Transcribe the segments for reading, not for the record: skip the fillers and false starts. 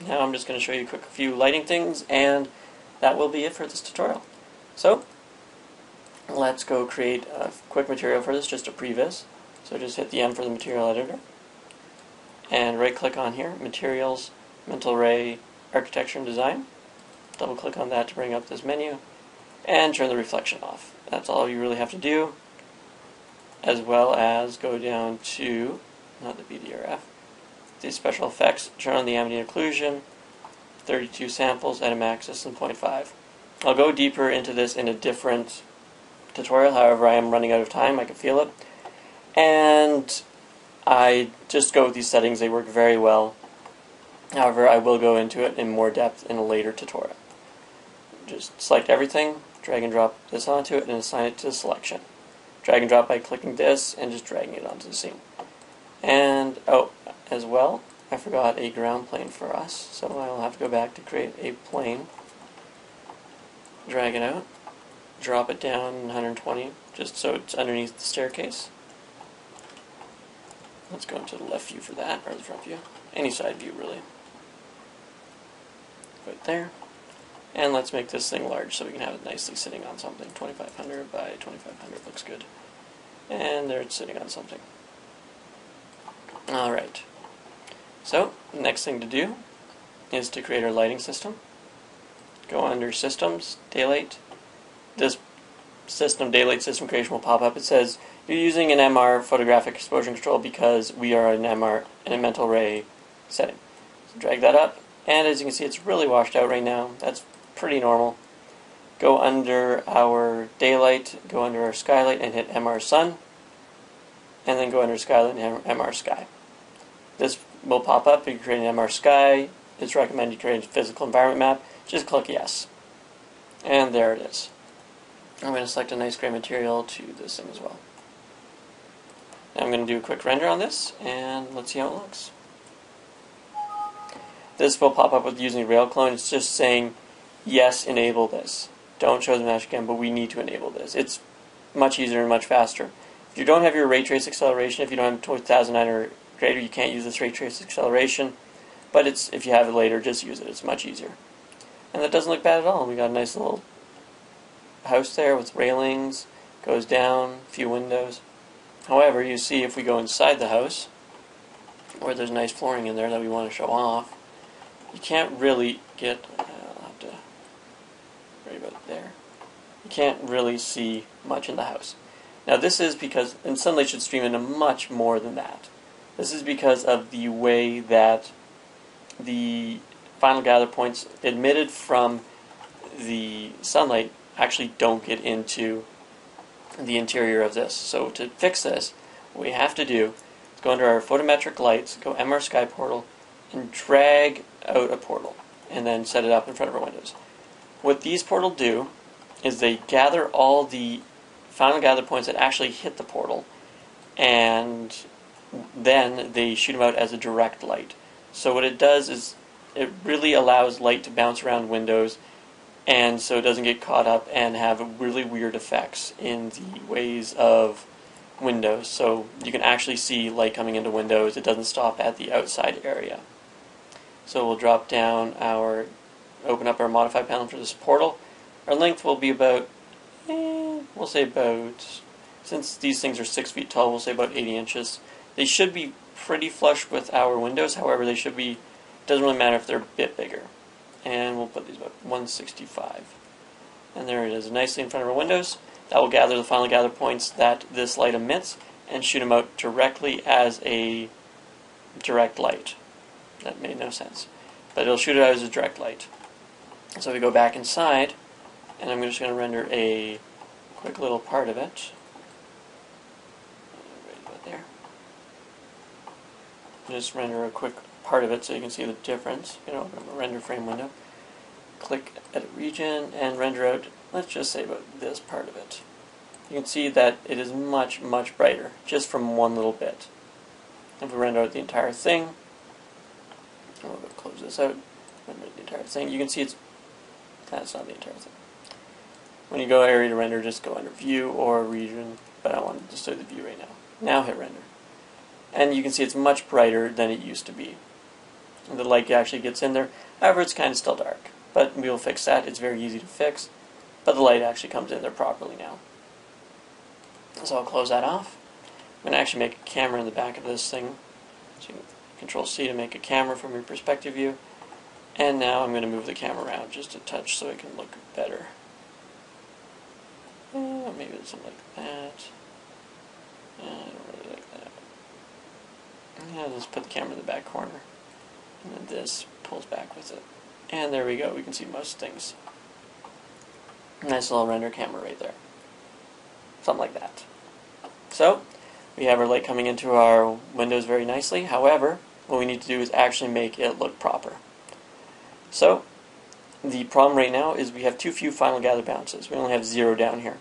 Now I'm just going to show you a quick few lighting things, and that will be it for this tutorial. So let's go create a quick material for this, just a previs. So just hit the M for the material editor, and right click on here, Materials, Mental Ray, Architecture and Design. Double click on that to bring up this menu, and turn the reflection off. That's all you really have to do, as well as go down to, not the BDRF, the special effects, turn on the ambient occlusion, 32 samples at a max distance 0.5. I'll go deeper into this in a different tutorial, however I am running out of time, I can feel it. And I just go with these settings, they work very well. However, I will go into it in more depth in a later tutorial. Just select everything, drag and drop this onto it, and assign it to the selection. Drag and drop by clicking this and just dragging it onto the scene. And, oh, as well, I forgot a ground plane for us, so I'll have to go back to create a plane. Drag it out, drop it down 120, just so it's underneath the staircase. Let's go into the left view for that, or the front view. Any side view, really. Right there. And let's make this thing large so we can have it nicely sitting on something. 2500 by 2500 looks good. And there it's sitting on something. Alright. So, the next thing to do is to create our lighting system. Go under Systems, Daylight. This system, Daylight System Creation, will pop up. It says, you're using an MR photographic exposure control because we are an MR in a mental ray setting. So drag that up, and as you can see, it's really washed out right now. That's pretty normal. Go under our Daylight, go under our Skylight, and hit MR Sun, and then go under Skylight and MR Sky. This will pop up. If you create an MR Sky, it's recommended you create a physical environment map. Just click yes. And there it is. I'm going to select a nice gray material to this thing as well. Now I'm going to do a quick render on this, and let's see how it looks. This will pop up with using rail clone. It's just saying, yes, enable this. Don't show the mesh again, but we need to enable this. It's much easier and much faster. If you don't have your ray trace acceleration, if you don't have 2009 or greater, you can't use this ray trace acceleration. But if you have it later, just use it. It's much easier. And that doesn't look bad at all. We got a nice little house there with railings, goes down, a few windows. However, you see if we go inside the house, where there's nice flooring in there that we want to show off, you can't really get, I'll have to worry about there. You can't really see much in the house. Now this is because, and sunlight should stream into much more than that. This is because of the way that the final gather points emitted from the sunlight actually don't get into the interior of this. So to fix this, what we have to do is go under our photometric lights, go MR Sky portal, and drag out a portal, and then set it up in front of our windows. What these portals do is they gather all the final gather points that actually hit the portal, and then they shoot them out as a direct light. So what it does is it really allows light to bounce around windows, and so it doesn't get caught up and have really weird effects in the ways of windows. So you can actually see light coming into windows. It doesn't stop at the outside area. So we'll drop down open up our modify panel for this portal. Our length will be about, we'll say about, since these things are 6 feet tall, we'll say about 80 inches. They should be pretty flush with our windows. However, they should be, doesn't really matter if they're a bit bigger. And we'll put these about 165. And there it is, nicely in front of our windows. That will gather the final gather points that this light emits and shoot them out directly as a direct light. That made no sense. But it'll shoot it out as a direct light. So we go back inside, and I'm just going to render a quick little part of it. Right about there. Just render a quick part of it so you can see the difference. You know, open up a render frame window. Click Edit Region and render out, let's just say about this part of it. You can see that it is much, much brighter just from one little bit. If we render out the entire thing, we'll close this out, render the entire thing. You can see that's not the entire thing. When you go area to render, just go under View or Region, but I want to just do the view right now. Now hit Render. And you can see it's much brighter than it used to be. the light actually gets in there. However, it's kind of still dark, but we will fix that. It's very easy to fix, but the light actually comes in there properly now. So I'll close that off. I'm going to actually make a camera in the back of this thing. So you can Control C to make a camera from your perspective view. And now I'm going to move the camera around just a touch so it can look better. Maybe something like that. I don't really like that. Yeah, let's put the camera in the back corner. And then this pulls back with it. And there we go. We can see most things. Nice little render camera right there. Something like that. So, we have our light coming into our windows very nicely. However, what we need to do is actually make it look proper. So, the problem right now is we have too few final gather bounces. We only have 0 down here.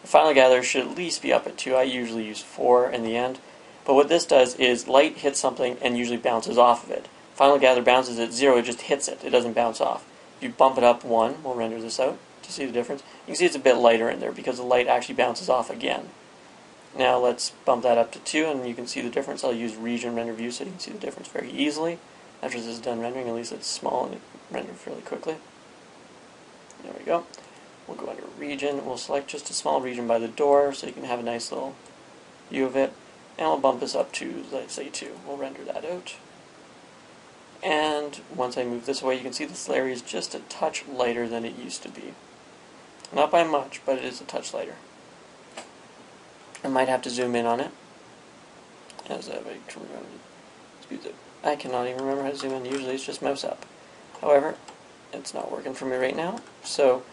The final gather should at least be up at 2. I usually use 4 in the end. But what this does is light hits something and usually bounces off of it. Final gather bounces at 0, it just hits it. It doesn't bounce off. If you bump it up 1, we'll render this out to see the difference. You can see it's a bit lighter in there because the light actually bounces off again. Now let's bump that up to 2 and you can see the difference. I'll use region render view so you can see the difference very easily. After this is done rendering, at least it's small and it renders fairly quickly. There we go. We'll go under region. We'll select just a small region by the door so you can have a nice little view of it. And we'll bump this up to, let's say, 2. We'll render that out. And once I move this away, you can see this area is just a touch lighter than it used to be. Not by much, but it is a touch lighter. I might have to zoom in on it. As I can remember. I cannot even remember how to zoom in. Usually it's just mouse up. However, it's not working for me right now. So,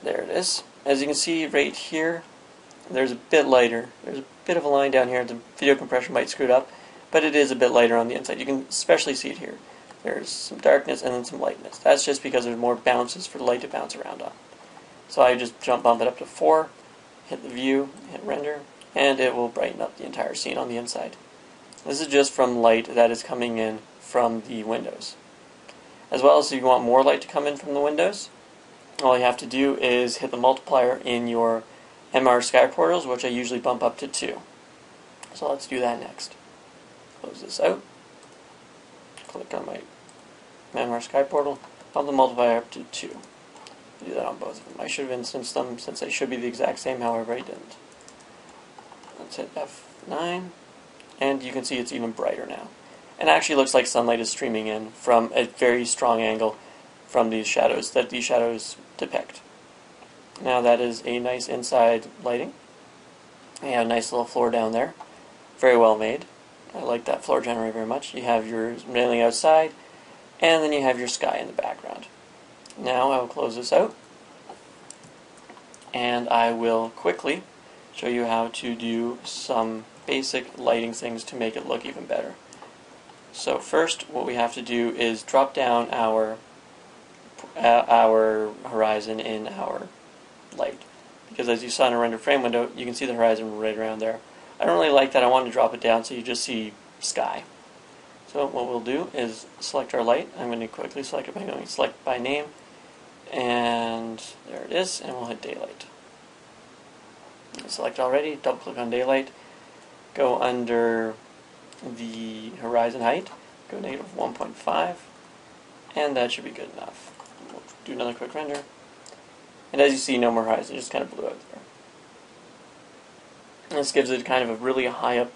there it is. As you can see right here, there's a bit lighter. There's a bit of a line down here. The video compression might screw it up, but it is a bit lighter on the inside. You can especially see it here. There's some darkness and then some lightness. That's just because there's more bounces for the light to bounce around on. So I just bump it up to 4, hit the view, hit render, and it will brighten up the entire scene on the inside. This is just from light that is coming in from the windows. As well as if you want more light to come in from the windows, all you have to do is hit the multiplier in your MR sky portals, which I usually bump up to 2. So let's do that next. Close this out. Click on my MR sky portal, bump the multiplier up to 2. Do that on both of them. I should have instanced them since they should be the exact same, however I didn't. Let's hit F9, and you can see it's even brighter now. And it actually looks like sunlight is streaming in from a very strong angle from these shadows that these shadows depict. Now that is a nice inside lighting. You have a nice little floor down there. Very well made. I like that floor generally very much. You have your railing outside, and then you have your sky in the background. Now I will close this out, and I will quickly show you how to do some basic lighting things to make it look even better. So first, what we have to do is drop down our horizon in our light, because as you saw in a render frame window, you can see the horizon right around there. I don't really like that. I want to drop it down so you just see sky. So what we'll do is select our light. I'm going to quickly select it by going select by name, and there it is, and we'll hit daylight. Select already, double click on daylight, go under the horizon height, go negative 1.5, and that should be good enough. We'll do another quick render, and as you see, no more horizon, it just kind of blew out there. And this gives it kind of a really high up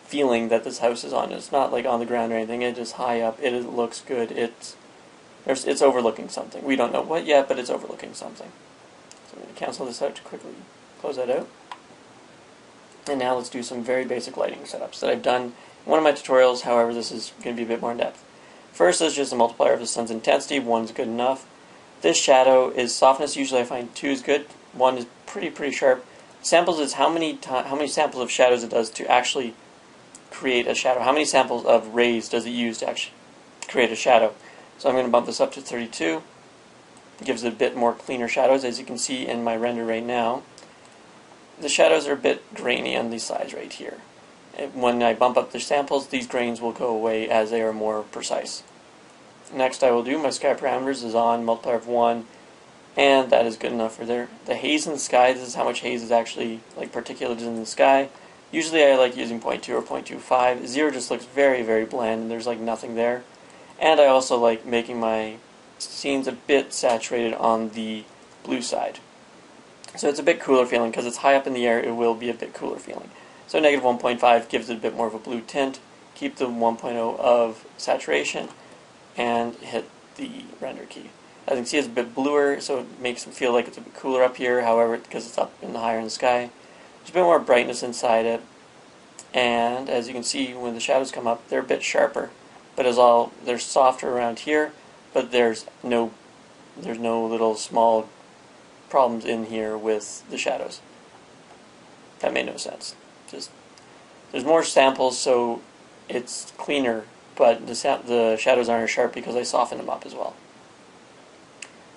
feeling that this house is on. It's not like on the ground or anything, it's just high up, it looks good, it's overlooking something. We don't know what yet, but it's overlooking something. So I'm going to cancel this out to quickly close that out. And now let's do some very basic lighting setups that I've done in one of my tutorials, however this is going to be a bit more in depth. First is just a multiplier of the sun's intensity, 1 is good enough. This shadow is softness, usually I find 2 is good, 1 is pretty sharp. Samples is how many samples of shadows it does to actually create a shadow. How many samples of rays does it use to actually create a shadow? So I'm going to bump this up to 32. It gives it a bit more cleaner shadows, as you can see in my render right now. The shadows are a bit grainy on these sides right here. When I bump up the samples, these grains will go away as they are more precise. Next I will do my sky parameters is on, multiplier of 1, and that is good enough for there. The haze in the sky, this is how much haze is actually, like particulates in the sky. Usually I like using 0.2 or 0.25. 0 just looks very, very bland, and there's like nothing there. And I also like making my scenes a bit saturated on the blue side. So it's a bit cooler feeling, because it's high up in the air, it will be a bit cooler feeling. So negative 1.5 gives it a bit more of a blue tint. Keep the 1.0 of saturation, and hit the render key. As you can see, it's a bit bluer, so it makes it feel like it's a bit cooler up here. However, because it's up in the higher in the sky, there's a bit more brightness inside it. And as you can see, when the shadows come up, they're a bit sharper. But they're softer around here, but there's no little small problems in here with the shadows. That made no sense. There's more samples, so it's cleaner, but the shadows aren't as sharp because I softened them up as well.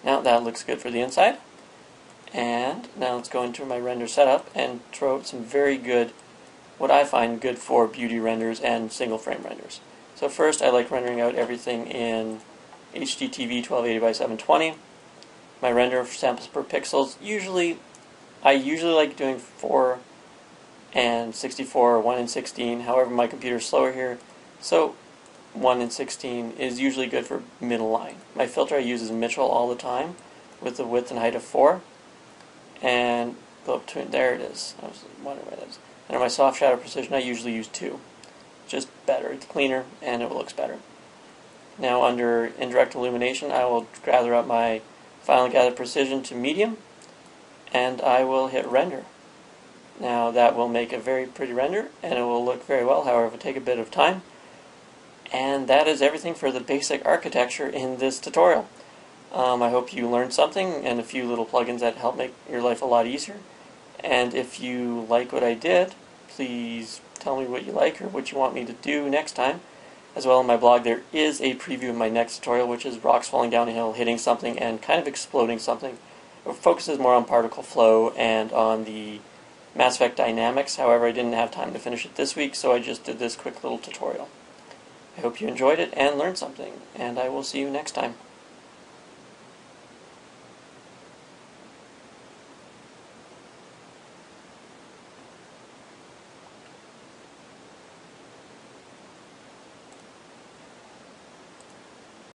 Now that looks good for the inside. And now let's go into my render setup and throw out some very good, what I find good for beauty renders and single frame renders. So first, I like rendering out everything in HDTV 1280 by 720. My render samples per pixels, I usually like doing 4 and 64 or 1 and 16. However, my computer's slower here, so 1 and 16 is usually good for middle line. My filter I use is Mitchell all the time with the width and height of 4. And go up to it, there it is. I was wondering where that is. And on my soft shadow precision, I usually use 2. Just better. It's cleaner and it looks better. Now under Indirect Illumination, I will gather up my final gather precision to medium, and I will hit render. Now that will make a very pretty render, and it will look very well. However, it will take a bit of time. And that is everything for the basic architecture in this tutorial. I hope you learned something and a few little plugins that help make your life a lot easier. And if you like what I did, please tell me what you like or what you want me to do next time. As well, on my blog there is a preview of my next tutorial, which is rocks falling down a hill, hitting something, and kind of exploding something. It focuses more on particle flow and on the Mass Effect dynamics. However, I didn't have time to finish it this week, so I just did this quick little tutorial. I hope you enjoyed it and learned something, and I will see you next time.